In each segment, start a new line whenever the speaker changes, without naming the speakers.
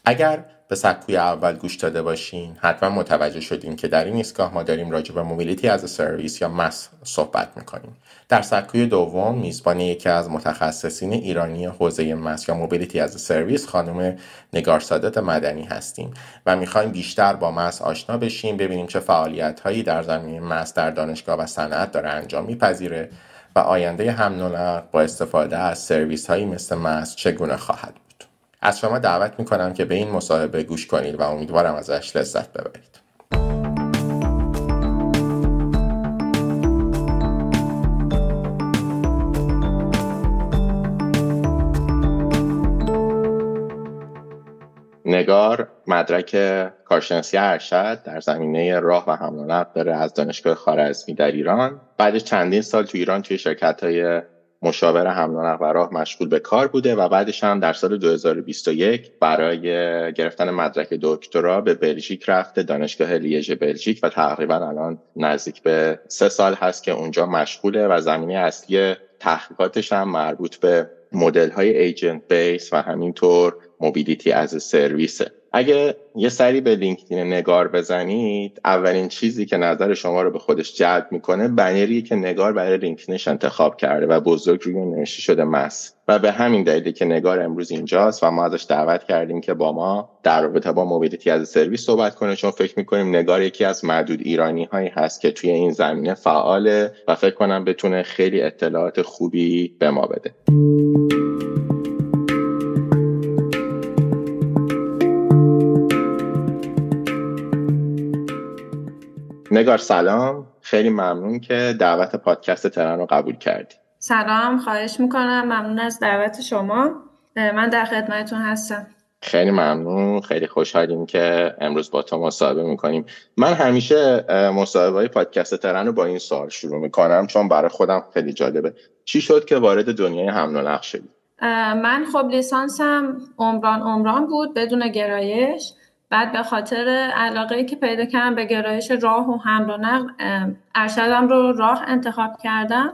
اگر به سکوی اول گوش داده باشین حتما متوجه شدین که در این ایستگاه ما داریم راجع به موبیلیتی از سرویس یا مس صحبت میکنیم. در سکوی دوم میزبان یکی از متخصصین ایرانی حوزه مس یا موبیلیتی از سرویس خانم نگار سادات مدنی هستیم و میخوایم بیشتر با مس آشنا بشیم، ببینیم چه فعالیت‌هایی در زمینه مس در دانشگاه و صنعت داره انجام میپذیره و آینده حمل و نقل با استفاده از سرویس‌هایی مثل مس چگونه خواهد بود. از شما دعوت میکنم که به این مصاحبه گوش کنید و امیدوارم ازش لذت ببرید. نگار مدرک کارشناسی ارشد در زمینه راه و حمل و نقل داره از دانشگاه خوارزمی در ایران. بعد چندین سال تو ایران توی شرکت‌های مشاور حمل و نقل و راه مشغول به کار بوده و بعدش هم در سال 2021 برای گرفتن مدرک دکترا به بلژیک رفته، دانشگاه لیژ بلژیک، و تقریبا الان نزدیک به 3 سال هست که اونجا مشغوله و زمینه اصلی تحقیقاتش هم مربوط به مدل‌های ایجنت بیس و همینطور موبیلیتی از سرویسه. اگه یه سری به لینکدین نگار بزنید، اولین چیزی که نظر شما رو به خودش جلب میکنه بنری که نگار برای لینکدینش انتخاب کرده و بزرگ روی نوشته شده مس، و به همین دلیله که نگار امروز اینجاست و ما ازش دعوت کردیم که با ما در رابطه با موبیلیتی از سرویس صحبت کنه، چون فکر میکنیم نگار یکی از معدود ایرانی هایی هست که توی این زمینه فعاله و فکر کنم بتونه خیلی اطلاعات خوبی به ما بده. نگار سلام، خیلی ممنون که دعوت پادکست ترن رو قبول کردی.
سلام، خواهش میکنم، ممنون از دعوت شما. من در خدمتتون هستم.
خیلی ممنون، خیلی خوشحالیم که امروز با تو مصاحبه میکنیم. من همیشه مصاحبه‌های پادکست ترن رو با این سوال شروع میکنم چون برای خودم خیلی جالبه. چی شد که وارد دنیای حمل و نقل شدی؟
من خب لیسانسم عمران بود بدون گرایش. بعد به خاطر علاقه‌ای که پیدا کردم به گرایش راه و حمل و نقل، ارشدم رو راه انتخاب کردم.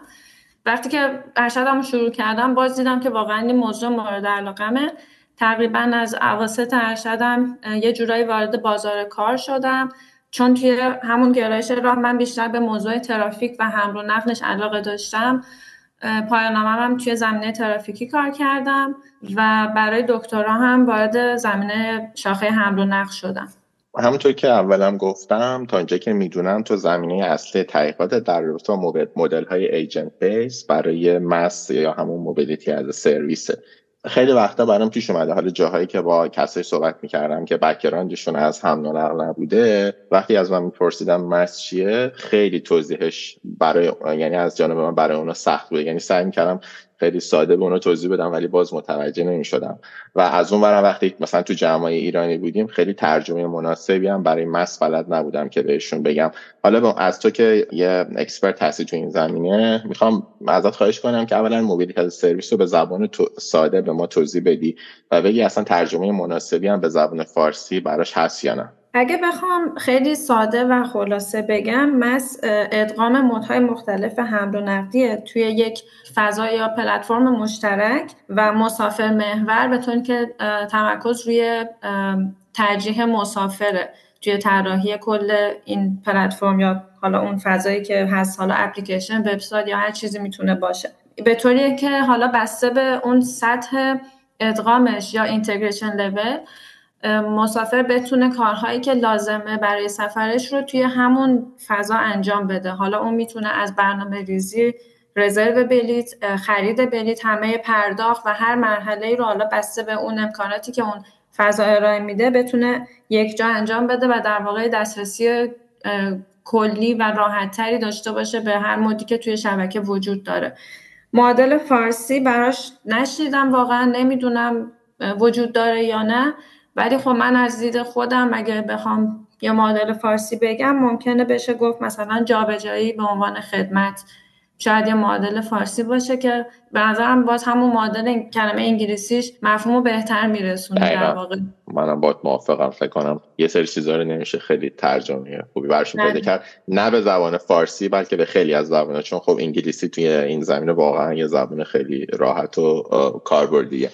وقتی که ارشدم رو شروع کردم باز دیدم که واقعا این موضوع مورد علاقمه. تقریبا از اواسط ارشدم یه جورایی وارد بازار کار شدم، چون توی همون گرایش راه من بیشتر به موضوع ترافیک و حمل و نقلش علاقه داشتم. پایان نامه‌ام هم توی زمینه ترافیکی کار کردم و برای دکترا هم وارد زمینه شاخه حمل و نقل شدم.
همونطور که اولم گفتم، تا اینجا که میدونم تو زمینه اصلی تحقیقات در رابطه با مدل‌های ایجنت بیس برای مس یا همون موبیلیتی از سرویس. خیلی وقتا برام پیش اومده، حالا جاهایی که با کسایی صحبت میکردم که بک‌گراندشون از حمل و نقل نبوده، وقتی از من میپرسیدم مس چیه، خیلی توضیحش یعنی از جانب من برای اونا سخت بود. یعنی سعی میکردم خیلی ساده به اونا توضیح بدم ولی باز متوجه نمیشدم. و از اون ورا وقتی مثلا تو جمعای ایرانی بودیم خیلی ترجمه مناسبی هم برای مس بلد نبودم که بهشون بگم. حالا از تو که یه اکسپرت هستی تو این زمینه، میخوام ازت خواهش کنم که اولا موبیلیتی از سرویس رو به زبان ساده به ما توضیح بدی و بگی اصلا ترجمه مناسبی هم به زبان فارسی براش هست یا نه.
اگه بخوام خیلی ساده و خلاصه بگم، مس ادغام مودهای مختلف حمل و نقلیه توی یک فضا یا پلتفرم مشترک و مسافر محور، به طوری که تمرکز روی ترجیح مسافره توی طراحی کل این پلتفرم یا حالا اون فضایی که هست، حالا اپلیکیشن، وبسایت یا هر چیزی میتونه باشه، به طوریه که حالا بسته به اون سطح ادغامش یا اینتگریشن لول مسافر بتونه کارهایی که لازمه برای سفرش رو توی همون فضا انجام بده. حالا اون میتونه از برنامه ریزی، رزرو بلیط، خرید بلیط، همه پرداخت و هر مرحله‌ای رو حالا بسته به اون امکاناتی که اون فضا ارائه میده بتونه یک جا انجام بده و در واقع دسترسی کلی و راحت‌تری داشته باشه به هر مودی که توی شبکه وجود داره. معادل فارسی براش نشنیدم، واقعا نمیدونم وجود داره یا نه، ولی خب من از دید خودم اگه بخوام یه معادل فارسی بگم ممکنه بشه گفت مثلا جابجایی به عنوان خدمت شاید یه معادل فارسی باشه که به نظرم باز همون معادل کلمه انگلیسیش مفهومو بهتر میرسونه. در واقع
منم باید موافقم. فکر کنم یه سری چیزا رو نمیشه خیلی ترجمه خوبی براشون پیدا کرد، نه به زبان فارسی بلکه به خیلی از زبانا، چون خب انگلیسی توی این زمینه واقعا یه زبان خیلی راحت و کاربردیه.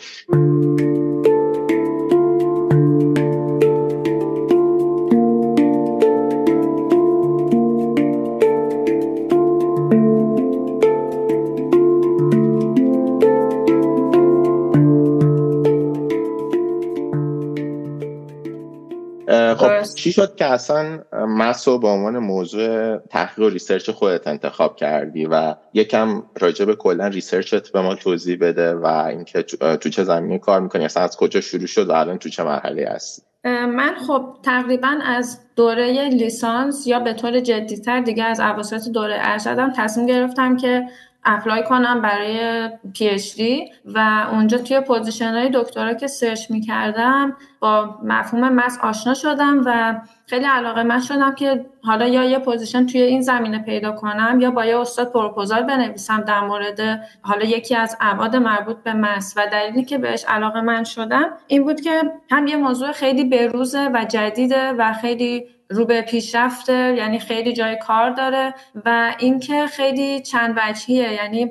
چی شد که اصلا مس رو به عنوان موضوع تحقیق و ریسرچ خودت انتخاب کردی و یکم راجع به کلا ریسرچت به ما توضیح بده و اینکه تو چه زمینه کار میکنی، اصلا از کجا شروع شد و الان تو چه مرحله هستی؟
من خب تقریبا از دوره لیسانس یا به طور جدی‌تر دیگه از اواسط دوره ارشدم تصمیم گرفتم که اپلای کنم برای PhD و اونجا توی پوزیشن‌های دکترا که سرچ می‌کردم با مفهوم مس آشنا شدم و خیلی علاقه‌مند شدم که حالا یا یه پوزیشن توی این زمینه پیدا کنم یا با یه استاد پروپوزال بنویسم در مورد حالا یکی از ابعاد مربوط به مس. و دلیلی که بهش علاقه‌مند شدم این بود که هم یه موضوع خیلی بروزه و جدیده و خیلی رو به پیشرفته، یعنی خیلی جای کار داره و اینکه خیلی چند وجهیه، یعنی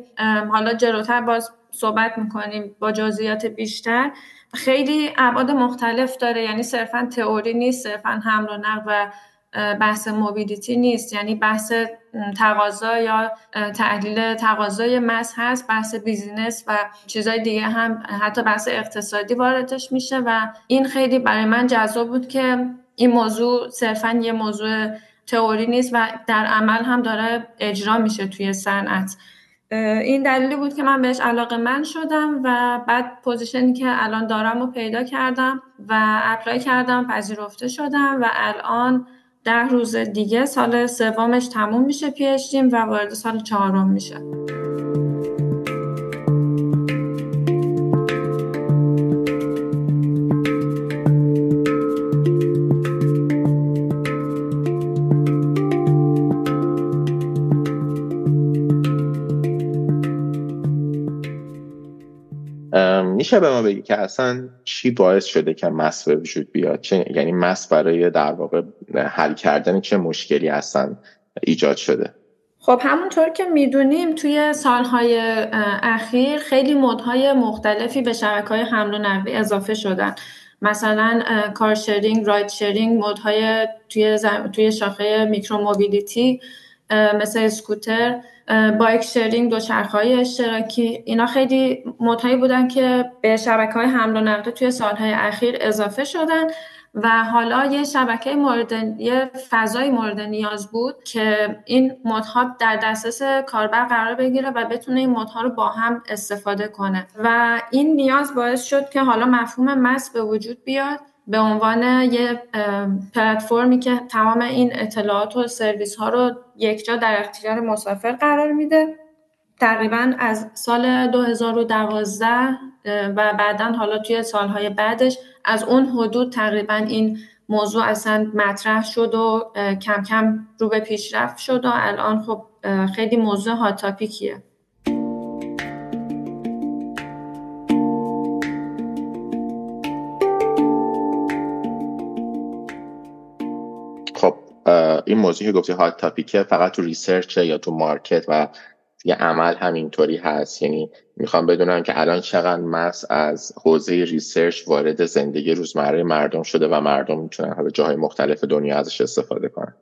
حالا جلوتر باز صحبت میکنیم با جزئیات بیشتر، خیلی ابعاد مختلف داره، یعنی صرفا تئوری نیست، صرفا حمل و نقل و بحث موبیلیتی نیست، یعنی بحث تقاضا یا تحلیل تقاضای مس هست، بحث بیزینس و چیزای دیگه هم، حتی بحث اقتصادی واردش میشه و این خیلی برای من جذاب بود که این موضوع صرفا یه موضوع تئوری نیست و در عمل هم داره اجرا میشه توی صنعت. این دلیلی بود که من بهش علاقه‌مند شدم و بعد پوزیشنی که الان دارم رو پیدا کردم و اپلای کردم، پذیرفته شدم و الان 10 روز دیگه سال سومش تموم میشه PhD و وارد سال 4 میشه.
میشه به ما بگی که اصلا چی باعث شده که مس به وجود بیاد؟ یعنی مس برای در واقع حل کردن چه مشکلی اصلا ایجاد شده؟
خب همونطور که میدونیم توی سالهای اخیر خیلی مدهای مختلفی به شبکه‌های حمل و نقل اضافه شدن. مثلا کار شیرینگ، راید شیرینگ، مدهای توی شاخه میکرو موبیلیتی مثل اسکوتر، بایک شیرینگ، دوچرخه‌های اشتراکی، اینا خیلی مدهایی بودن که به شبکه‌های حمل و نقل توی سالهای اخیر اضافه شدن و حالا یه فضای مورد نیاز بود که این مدها در دسترس کاربر قرار بگیره و بتونه این مدها رو با هم استفاده کنه و این نیاز باعث شد که حالا مفهوم مس به وجود بیاد به عنوان یه پلتفرمی که تمام این اطلاعات و سرویس ها رو یکجا در اختیار مسافر قرار میده. تقریبا از سال 2012 و بعداً حالا توی سالهای بعدش از اون حدود تقریبا این موضوع اصلا مطرح شد و کم کم رو به پیشرفت شد و الان خب خیلی موضوع هات تاپیکیه.
خب این موضوعی که گفتی هات تاپیکه فقط تو ریسرچ یا تو مارکت و یه عمل همینطوری هست؟ یعنی میخوام بدونم که الان چقدر مس از حوزه ریسرچ وارد زندگی روزمره مردم شده و مردم میتونن حالا جاهای مختلف دنیا ازش استفاده کنن.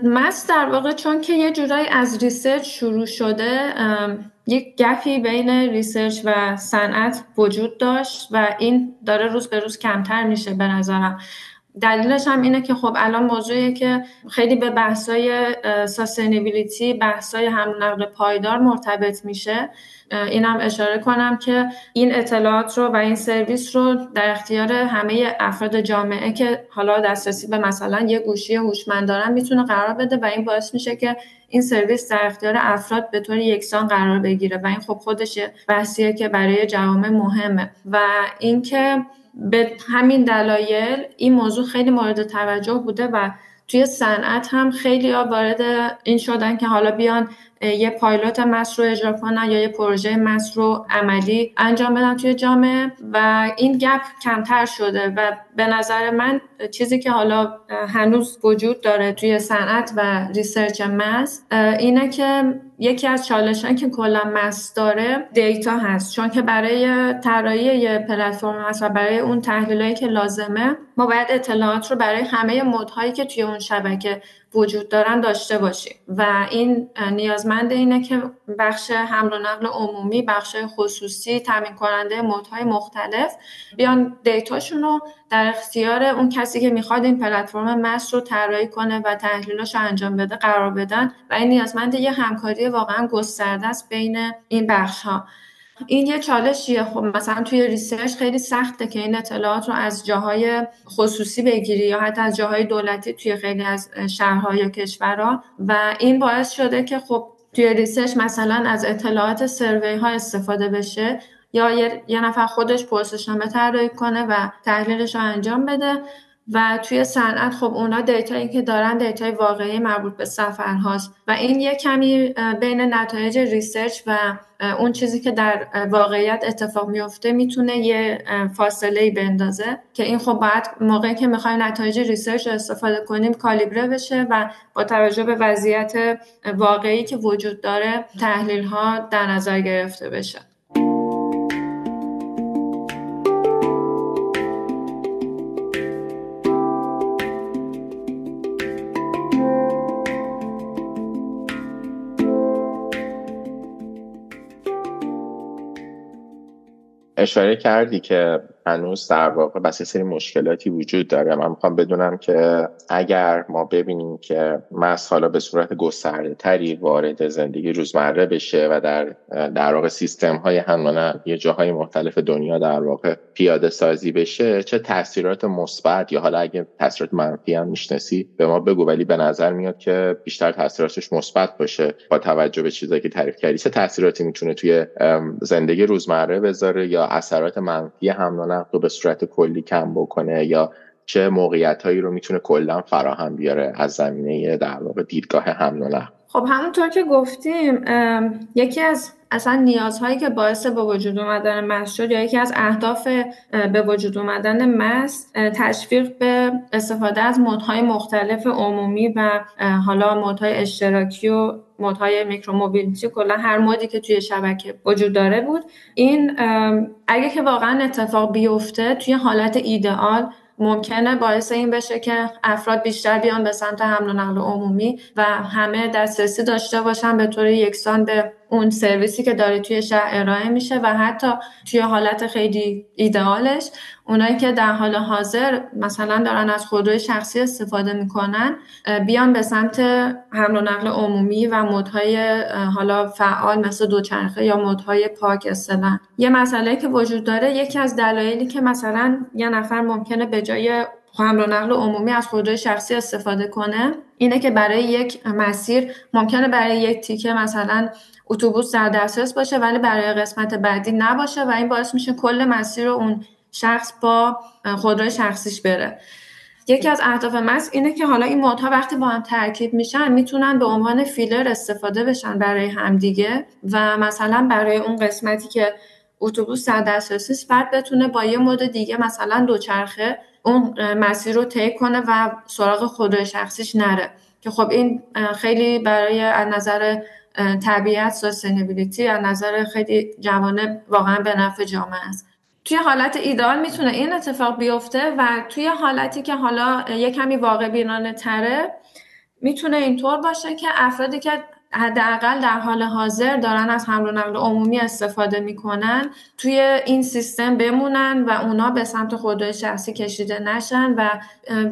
مس در واقع چون که یه جورایی از ریسرچ شروع شده، یک گپی بین ریسرچ و صنعت وجود داشت و این داره روز به روز کمتر میشه به نظرم. دلیلش هم اینه که خب الان موضوعیه که خیلی به بحث‌های سستینبیلیتی، بحث‌های حمل و نقل پایدار مرتبط میشه. اینم اشاره کنم که این اطلاعات رو و این سرویس رو در اختیار همه افراد جامعه که حالا دسترسی به مثلا یه گوشی هوشمند دارن میتونه قرار بده و این باعث میشه که این سرویس در اختیار افراد به طور یکسان قرار بگیره و این خب خودش بحثیه که برای جوامع مهمه و اینکه به همین دلایل این موضوع خیلی مورد توجه بوده و توی صنعت هم خیلی وارد این شدن که حالا بیان یه پایلوت مس رو اجرا کنن یا یه پروژه مس رو عملی انجام بدن توی جامعه و این گپ کمتر شده و به نظر من چیزی که حالا هنوز وجود داره توی صنعت و ریسرچ مس اینه که یکی از چالش‌هایی که کلا مس داره دیتا هست، چون که برای طراحی یه پلتفرم هست و برای اون تحلیلایی که لازمه ما باید اطلاعات رو برای همه مودهایی که توی اون شبکه وجود دارن داشته باشیم و این نیازمند اینه که بخش حمل و نقل عمومی، بخش خصوصی، تامین کننده مودهای مختلف بیان دیتاشون رو در اختیار اون کسی که میخواد این پلتفرم مس رو طراحی کنه و تحلیلش رو انجام بده قرار بدن و این نیازمند یه همکاری واقعا گسترده است بین این بخش ها. این یه چالشیه. خب مثلا توی ریسرچ خیلی سخته که این اطلاعات رو از جاهای خصوصی بگیری یا حتی از جاهای دولتی توی خیلی از شهرها یا کشورها و این باعث شده که خب توی ریسرچ مثلا از اطلاعات سروی ها استفاده بشه یا یه نفر خودش پرسشنامه طراحی کنه و تحلیلش رو انجام بده و توی صنعت خب اونا دیتایی که دارن دیتای واقعی مربوط به سفرهاست و این یه کمی بین نتایج ریسرچ و اون چیزی که در واقعیت اتفاق میفته میتونه یه فاصله‌ای بندازه که این خب باید موقعی که میخوایم نتایج ریسرچ رو استفاده کنیم کالیبره بشه و با توجه به وضعیت واقعی که وجود داره تحلیل ها در نظر گرفته بشه.
اشاره کردی که هنوز در واقع بس سری مشکلاتی وجود داره. من میخوام بدونم که اگر ما ببینیم که مس حالا به صورت گسترده تری وارد زندگی روزمره بشه و در واقع سیستم های حمل و نقل یه جاهای مختلف دنیا در واقع پیاده سازی بشه، چه تاثیرات مثبت یا حالا اگه تاثیرات منفی هم میشناسی به ما بگو، ولی به نظر میاد که بیشتر تاثیراتش مثبت باشه با توجه به چیزایی که تعریف کردی. چه تاثیراتی میتونه توی زندگی روزمره بذاره یا اثرات منفی حمل و نقل رو به صورت کلی کم بکنه یا چه موقعیتایی رو میتونه کلا فراهم بیاره از زمینه در واقع دیدگاه حمل و نقل؟
خب همونطور که گفتیم یکی از اصلا نیازهایی که باعث به وجود اومدن مس شد یا یکی از اهداف به وجود اومدن مس تشویق به استفاده از مودهای مختلف عمومی و حالا مودهای اشتراکی و مودهای میکروموبیلیتی، کلا هر مودی که توی شبکه وجود داره بود. این اگه که واقعا اتفاق بیفته توی حالت ایدئال ممکنه باعث این بشه که افراد بیشتر بیان به سمت حمل و نقل عمومی و همه دسترسی داشته باشن به طور یکسان به اون سرویسی که داره توی شهر ارائه میشه و حتی توی حالت خیلی ایدئالش اونایی که در حال حاضر مثلا دارن از خودروی شخصی استفاده میکنن بیان به سمت حمل و نقل عمومی و مودهای حالا فعال مثل دوچرخه یا مودهای پاک اصطلاحاً. یه مسئله که وجود داره، یکی از دلایلی که مثلا یه نفر ممکنه به جای حمل و نقل عمومی از خودروی شخصی استفاده کنه اینه که برای یک مسیر ممکنه برای یک تیکه مثلا اتوبوس در دسترس باشه ولی برای قسمت بعدی نباشه و این باعث میشه کل مسیر رو اون شخص با خودروی شخصیش بره. یکی از اهداف مس اینه که حالا این مودها وقتی با هم ترکیب میشن میتونن به عنوان فیلر استفاده بشن برای همدیگه و مثلا برای اون قسمتی که اتوبوس در دسترس فرد بتونه با یه مود دیگه مثلا دوچرخه اون مسیر رو طی کنه و سراغ خودروی شخصیش نره که خب این خیلی برای از نظر طبیعت سستینبیلیتی از نظر خیلی جوانب واقعا به نفع جامعه است. توی حالت ایدئال میتونه این اتفاق بیفته و توی حالتی که حالا یک کمی واقع بینانه تره میتونه اینطور باشه که افرادی که حداقل در حال حاضر دارن از حمل و نقل عمومی استفاده میکنن توی این سیستم بمونن و اونا به سمت خودروی شخصی کشیده نشن و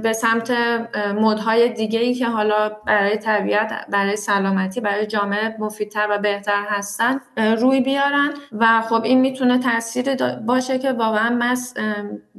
به سمت مودهای دیگه‌ای که حالا برای طبیعت، برای سلامتی، برای جامعه مفیدتر و بهتر هستن روی بیارن و خب این میتونه تأثیر باشه که واقعا مس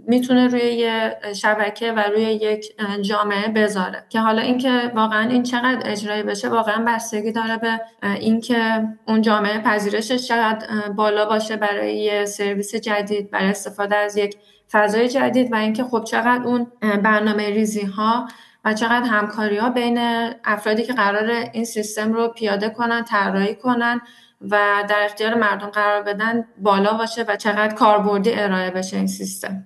میتونه روی یه شبکه و روی یک جامعه بذاره که حالا اینکه واقعا این چقدر اجرایی بشه واقعا بستگی داره به اینکه اون جامعه پذیرشش چقدر بالا باشه برای یه سرویس جدید، برای استفاده از یک فضای جدید و اینکه خب چقدر اون برنامه ریزی ها و چقدر همکاری ها بین افرادی که قرار این سیستم رو پیاده کنن، طراحی کنن و در اختیار مردم قرار بدن بالا باشه و چقدر کاربردی ارائه بشه این سیستم.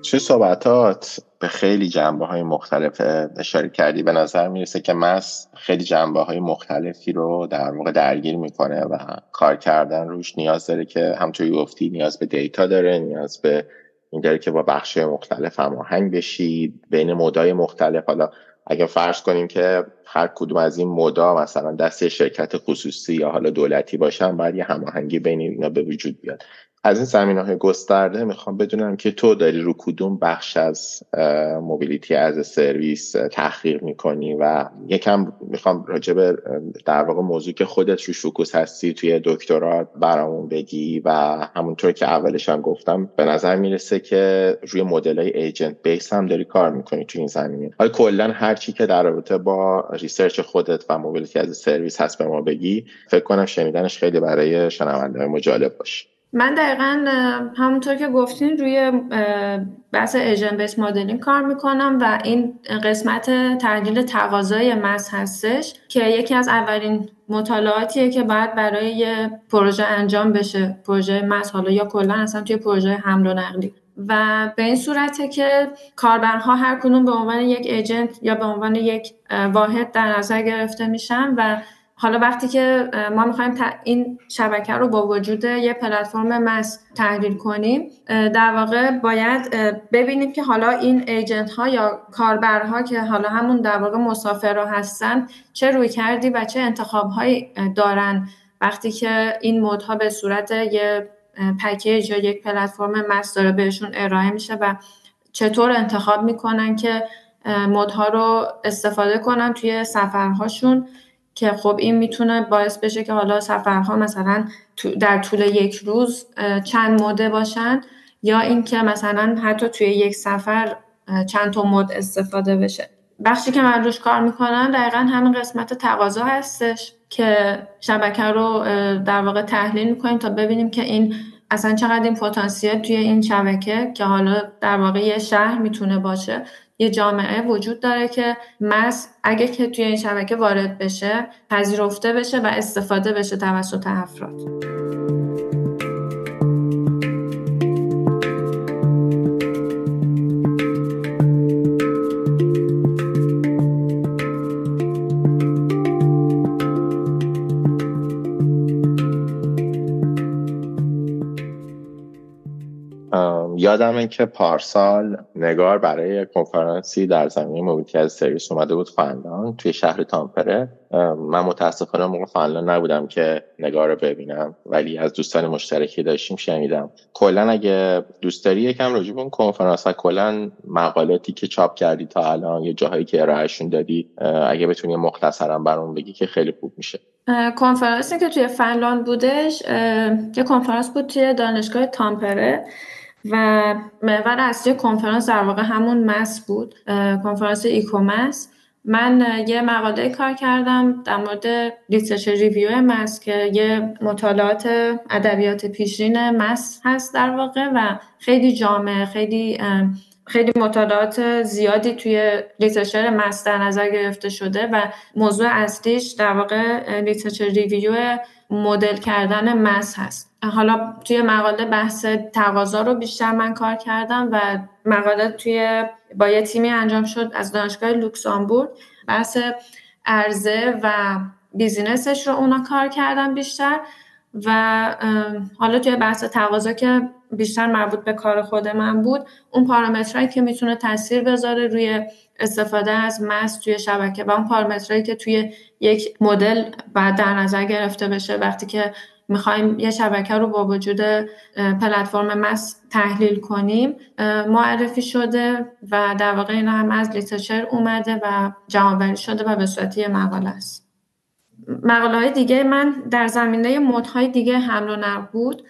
چه توی صحبتات به خیلی جنبه‌های مختلف اشاره کردی. به نظر میرسه که مس خیلی جنبه‌های مختلفی رو در واقع درگیر میکنه و کار کردن روش نیاز داره که همونطوری گفتی نیاز به دیتا داره، نیاز به این داره که با بخش‌های مختلف هماهنگ بشی بین مودای مختلف. حالا اگه فرض کنیم که هر کدوم از این مودا مثلا دست شرکت خصوصی یا حالا دولتی باشن، باید یه هماهنگی بین اینا به وجود بیاد. از این زمینه‌های گسترده میخوام بدونم که تو داری رو کدوم بخش از موبیلیتی از سرویس تحقیق میکنی و یکم میخوام راجع به در واقع موضوع که خودت روش فوکوس هستی توی دکترات برامون بگی. و همونطور که اولش هم گفتم به نظر میرسه که روی مدل‌های ایجنت بیس هم داری کار میکنی توی این زمینه. حالا کلا هر چی که در رابطه با ریسرچ خودت و موبیلیتی از سرویس هست به ما بگی، فکر کنم شنیدنش خیلی برای شنونده‌های جالب باشه.
من دقیقاً همونطور که گفتین روی بحث ایجنت بیس مدلینگ کار میکنم و این قسمت تحلیل تقاضای مس هستش که یکی از اولین مطالعاتیه که باید برای یه پروژه انجام بشه، پروژه مس حالا یا کلا اصلا توی پروژه حمل و نقلی. و به این صورته که کاربرها هر کدوم به عنوان یک ایجنت یا به عنوان یک واحد در نظر گرفته میشن و حالا وقتی که ما میخوایم این شبکه رو با وجود یه پلتفرم مس تحلیل کنیم، در واقع باید ببینیم که حالا این ایجنت ها یا کاربرها که حالا همون در واقع مسافرها هستن چه رویکردی و چه انتخاب هایی دارن وقتی که این مودها به صورت یه پکیج یا یک پلتفرم مس داره بهشون ارائه میشه و چطور انتخاب میکنن که مودها رو استفاده کنن توی سفرهاشون، که خب این میتونه باعث بشه که حالا سفرها مثلا در طول یک روز چند موده باشن یا اینکه مثلا حتی توی یک سفر چند تا مود استفاده بشه. بخشی که من روش کار میکنم دقیقا همین قسمت تقاضا هستش که شبکه رو در واقع تحلیل میکنیم تا ببینیم که این اصلا چقدر این پتانسیل توی این شبکه که حالا در واقع یه شهر میتونه باشه، یه جامعه وجود داره که مس اگه که توی این شبکه وارد بشه پذیرفته بشه و استفاده بشه توسط افراد.
یادمه که پارسال نگار برای کنفرانسی در زمینه موبیلیتی از سرویس اومده بود فنلاند توی شهر تامپره. من متاسفانه موقع فنلاند نبودم که نگار رو ببینم، ولی از دوستان مشترکی داشتیم شنیدم. کلا اگه دوست داری یکم راجع به اون کنفرانس و کلا مقالاتی که چاپ کردی تا الان یا جاهایی که ارائهشون دادی اگه بتونی مختصرا برام بگی که خیلی خوب میشه.
کنفرانسی که توی فنلاند بودش یه کنفرانس بود توی دانشگاه تامپره و محور اصلی کنفرانس در واقع همون مس بود، کنفرانس ایکومس. من یه مقاله کار کردم در مورد ریسرچ ریویو مس که یه مطالعات ادبیات پیشین مس هست در واقع و خیلی جامع، خیلی مطالعات زیادی توی لیترچر مس در نظر گرفته شده و موضوع اصلیش در واقع لیترچر ریویو مدل کردن مس هست. حالا توی مقاله بحث تقاضا رو بیشتر من کار کردم و مقاله با یه تیمی انجام شد از دانشگاه لوکزامبورگ. بحث عرضه و بیزینسش رو اونا کار کردن بیشتر و حالا توی بحث تقاضا که بیشتر مربوط به کار خود من بود، اون پارامترهایی که میتونه تاثیر بذاره روی استفاده از مس توی شبکه و اون پارامترهایی که توی یک مدل بعد در نظر گرفته بشه وقتی که میخوایم یه شبکه رو با وجود پلتفرم مس تحلیل کنیم معرفی شده و در واقع اینا هم از لیترچر اومده و جمع‌آوری شده و به صورت یه مقاله است. مقاله‌های دیگه من در زمینه مودهای دیگه حمل و نقل بود،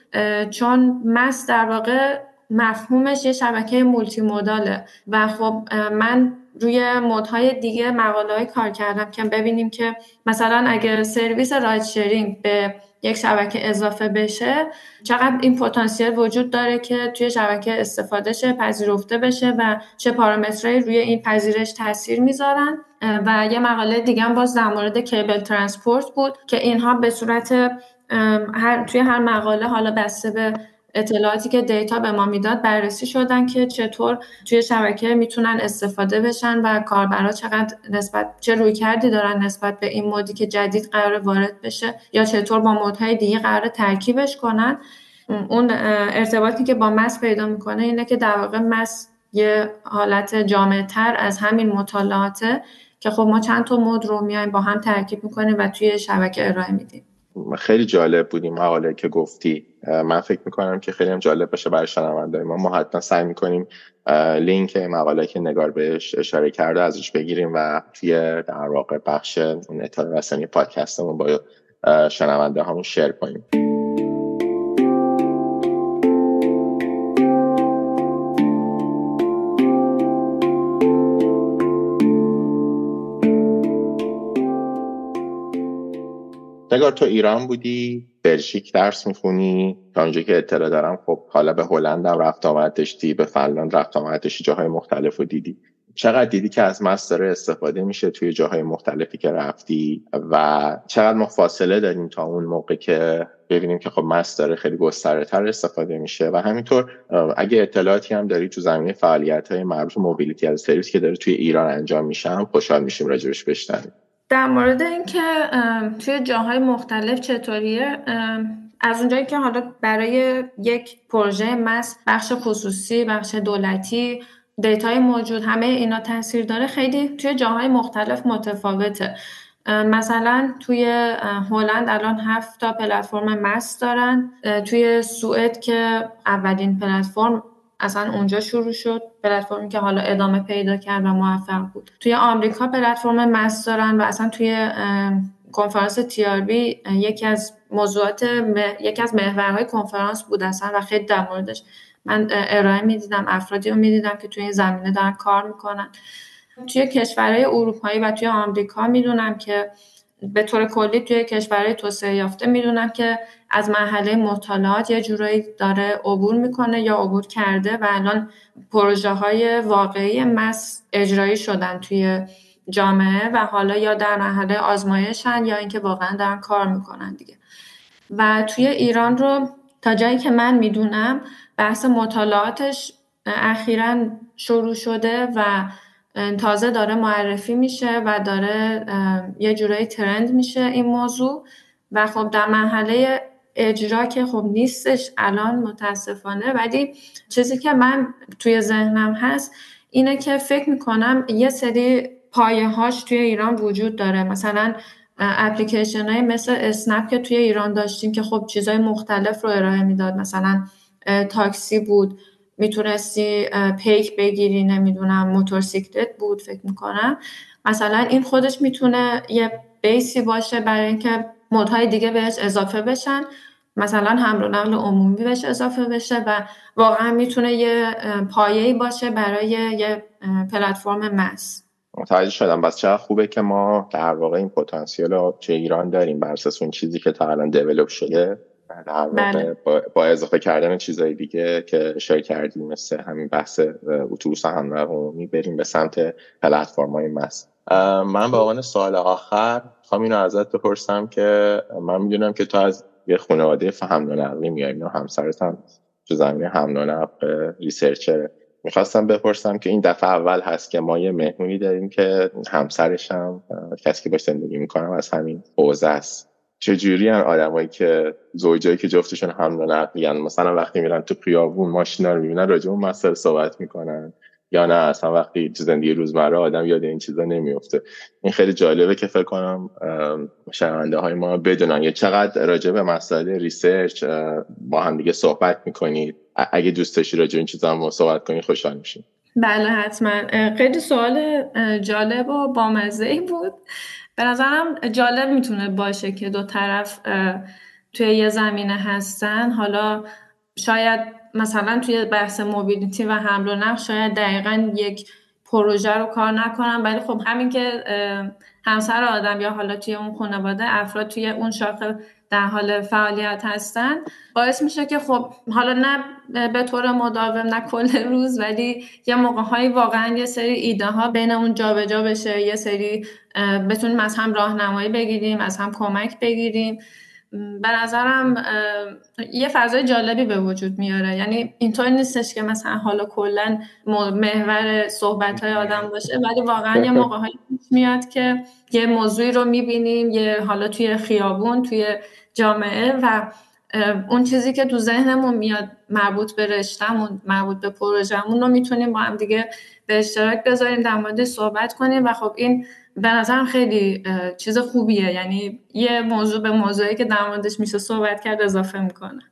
چون مس در واقع مفهومش یه شبکه مولتی موداله و خب من روی مودهای دیگه مقاله‌های کار کردم که ببینیم که مثلا اگر سرویس راید شیرینگ به یک شبکه اضافه بشه چقدر این پتانسیل وجود داره که توی شبکه استفاده شه، پذیرفته بشه و چه پارامترهایی روی این پذیرش تاثیر میذارن. و یه مقاله دیگه هم باز در مورد کیبل ترانسپورت بود که اینها به صورت توی هر مقاله حالا بسته به اطلاعاتی که دیتا به ما میداد بررسی شدن که چطور توی شبکه میتونن استفاده بشن و کاربرا چه رویکردی دارن نسبت به این مودی که جدید قرار وارد بشه یا چطور با مودهای دیگه قرار ترکیبش کنن. اون ارتباطی که با مس پیدا میکنه اینه که در واقع مس یه حالت جامع‌تر از همین مطالعاته که خب ما چند تا مود رو میایم با هم ترکیب میکنیم و توی شبکه ارائه میدیم.
خیلی جالب بود این مقاله که گفتی. من فکر میکنم که خیلی هم جالب باشه برای شنونده‌های ما حتما سعی میکنیم لینک مقاله که نگار بهش اشاره کرده ازش بگیریم و توی در واقع بخش اون اطلاع رسانی پادکستمون با شنونده هامون شیر کنیم. نگار تو ایران بودی، بلژیک درس میخونی، تا اونجایی که اطلاع دارم خب حالا به هلند هم رفت آمد داشتی، به فنلاند رفت آمد داشتی، جاهای مختلف رو دیدی. چقدر دیدی که از مس داره استفاده میشه توی جاهای مختلفی که رفتی و چقدر ما فاصله داریم تا اون موقع که ببینیم که خب مس داره خیلی گستره‌تر استفاده میشه؟ و همینطور اگه اطلاعاتی هم داری تو زمینه فعالیت‌های مربوط به موبیلیتی از سرویس که داره توی ایران انجام میشه هم خوشحال میشیم راجعش بشنویم.
در مورد اینکه توی جاهای مختلف چطوریه، از اونجایی که حالا برای یک پروژه مس بخش خصوصی، بخش دولتی، دیتای موجود، همه اینا تاثیر داره، خیلی توی جاهای مختلف متفاوته. مثلا توی هلند الان 7 تا پلتفرم مس دارن. توی سوئد که اولین پلتفرم اصلا اونجا شروع شد، پلتفرمی که حالا ادامه پیدا کرد و موفق بود. توی آمریکا پلتفرم مس دارن و اصلا توی کنفرانس TRB یکی از محورهای کنفرانس بود اصلا و خیلی در موردش من ارائه میدیدم، افرادی رو میدیدم که توی این زمینه دارن کار میکنن. توی کشورهای اروپایی و توی آمریکا میدونم که به طور کلی توی کشورهای توسعه یافته میدونم که از مرحله مطالعات یه جورایی داره عبور میکنه یا عبور کرده و الان پروژه های واقعی مس اجرایی شدن توی جامعه و حالا یا در مرحله آزمایشن یا اینکه واقعا دارن کار میکنن دیگه. و توی ایران رو تا جایی که من میدونم بحث مطالعاتش اخیراً شروع شده و تازه داره معرفی میشه و داره یه جورایی ترند میشه این موضوع و خب در مرحله اجرا که خب نیستش الان متاسفانه. ولی چیزی که من توی ذهنم هست اینه که فکر میکنم یه سری پایه هاش توی ایران وجود داره. مثلا اپلیکیشن های مثل اسنپ که توی ایران داشتیم که خب چیزای مختلف رو ارائه میداد، مثلا تاکسی بود، میتونستی پیک بگیری، نمیدونم موتورسیکلت بود فکر میکنم. مثلا این خودش میتونه یه بیسی باشه برای اینکه مودهای دیگه بهش اضافه بشن، مثلا حمل و نقل عمومی بهش اضافه بشه و واقعا میتونه یه پایه‌ای باشه برای یه پلتفرم مس.
متوجه شدم. بس چقدر خوبه که ما در واقع این پتانسیل رو توی ایران داریم بر اساس اون چیزی که تا الان دیولپ شده، در واقع با اضافه کردن چیزای دیگه که اشاره کردیم مثل همین بحث اتوبوس حمل و نقل عمومی بریم به سمت پلتفرم‌های مس. من به عنوان سوال آخر می‌خوام اینو ازت بپرسم که من میدونم که تو از یه خانواده حمل و نقلی میای و همسرت هم تو زمینه حمل و نقل ریسرچره. میخواستم بپرسم که این دفعه اول هست که ما یه مهمونی داریم که همسرش هم کسی که باش زندگی میکنم از همین حوزه است. چجوری هن آدمایی که زوجایی که جفتشون حمل و نقلیان مثلا وقتی میرن تو خیابون ماشینا رو میبینن راجع به اون مسئله صحبت میکنن یا نه اصلا وقتی تو زندگی روزمره آدم یاد این چیزا نمیفته؟ این خیلی جالبه که فکر کنم شنونده های ما بدونن یا چقدر راجع به مسائل ریسرچ با هم دیگه صحبت میکنید. اگه دوست داشتی راجع به این چیزا هم صحبت کنی خوشحال میشیم.
بله حتما. خیلی سوال جالب و بامزه‌ای بود. به نظرم جالب میتونه باشه که دو طرف توی یه زمینه هستن. حالا شاید مثلا توی بحث موبیلیتی و حمل و نقل شاید دقیقاً یک پروژه رو کار نکنن، ولی خب همین که همسر آدم یا حالا توی اون خانواده افراد توی اون شاخه در حال فعالیت هستن باعث میشه که خب حالا نه به طور مداوم نه کل روز ولی یه موقع‌هایی واقعا یه سری ایده ها بین اون جابجا بشه، یه سری بتونیم از هم راهنمایی بگیریم، از هم کمک بگیریم به نظرم یه فضای جالبی به وجود میاره. یعنی اینطور نیستش که مثلا حالا کلا محور صحبت‌های آدم باشه، ولی واقعا یه موقع‌هایی پیش میاد که یه موضوعی رو میبینیم یه حالا توی خیابون، توی جامعه، و اون چیزی که تو ذهنمون میاد مربوط به رشته‌مون، مربوط به پروژه‌مون رو میتونیم با هم دیگه به اشتراک بذاریم، در موردش صحبت کنیم و خب این به نظرم خیلی چیز خوبیه. یعنی یه موضوع به موضوعی که در موردش میشه صحبت کرد اضافه میکنه.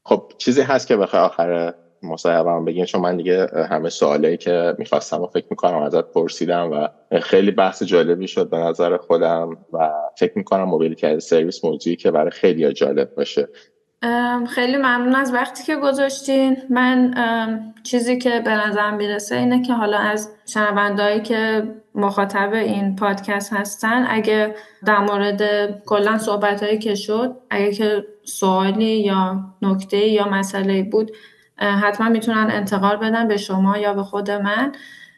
خب چیزی هست که بخوای آخر مصاحبه‌ام بگین؟ چون من دیگه همه سوالایی که میخواستم و فکر میکنم ازت پرسیدم و خیلی بحث جالبی شد به نظر خودم و فکر میکنم موبیلیتی از سرویس موضوعی که برای خیلی جالب باشه.
خیلی ممنون از وقتی که گذاشتین. من چیزی که به نظرم میرسه اینه که حالا از شنوندهایی که مخاطب این پادکست هستن، اگه در مورد کلا صحبتایی که شد، اگه که سوالی یا نکته‌ای یا مسئله‌ای بود، حتما میتونن انتقال بدن به شما یا به خود من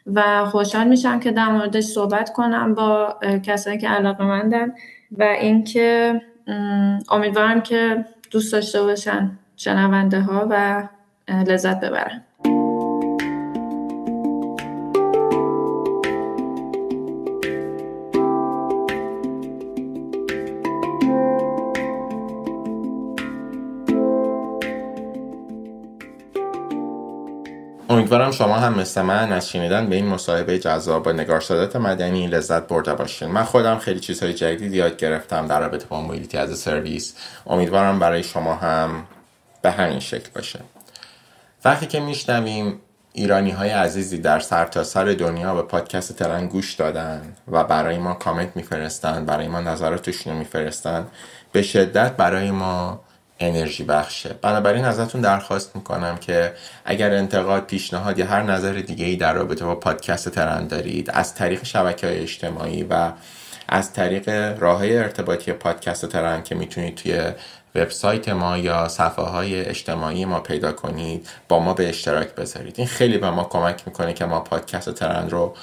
و خوشحال میشم که در موردش صحبت کنم با کسایی که علاقه‌مندن و اینکه امیدوارم که دوست داشته باشن شنونده ها و لذت ببرن.
امیدوارم شما هم مثل من از شنیدن به این مصاحبه جذاب با نگارسادات مدنی لذت برده باشین. من خودم خیلی چیزهای جدید یاد گرفتم در رابطه با موبیلیتی از سرویس. امیدوارم برای شما هم به همین شکل باشه. وقتی که میشنویم ایرانی‌های عزیزی در سرتاسر دنیا به پادکست ترن گوش دادن و برای ما کامنت میفرستن، برای ما نظراتشون رو میفرستن، به شدت برای ما انرژی بخشه. بنابراین ازتون درخواست میکنم که اگر انتقاد، پیشنهاد یا هر نظر دیگه‌ای در رابطه با پادکست ترن دارید، از طریق شبکه‌های اجتماعی و از طریق راه‌های ارتباطی پادکست ترن که میتونید توی وبسایت ما یا صفحه‌های اجتماعی ما پیدا کنید، با ما به اشتراک بذارید. این خیلی به ما کمک میکنه که ما پادکست ترن رو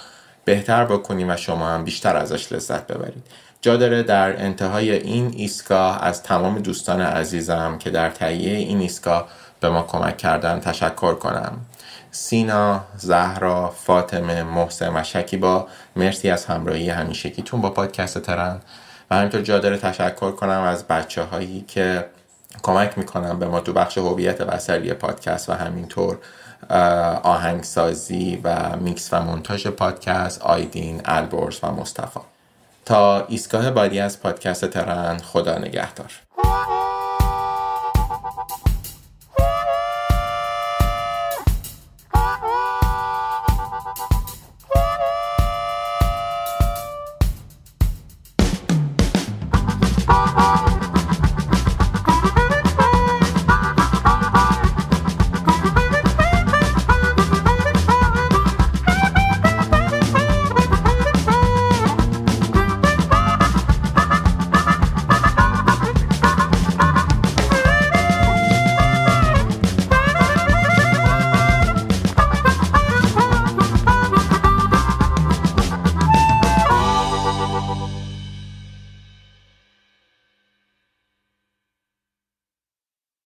بهتر بکنیم و شما هم بیشتر ازش لذت ببرید. جا داره در انتهای این ایستگاه از تمام دوستان عزیزم که در تهیه این ایستگاه به ما کمک کردن تشکر کنم. سینا، زهرا، فاطمه، محسن و شکیبا، مرسی از همراهی همیشگیتون با پادکست ترن. و همینطور جا داره تشکر کنم از بچه‌هایی که کمک میکنن به ما تو بخش هویت بصری پادکست و همینطور آهنگسازی و میکس و مونتاژ پادکست، آیدین، البرز و مصطفی. تا ایستگاه بعدی از پادکست ترن، خدا نگهدار.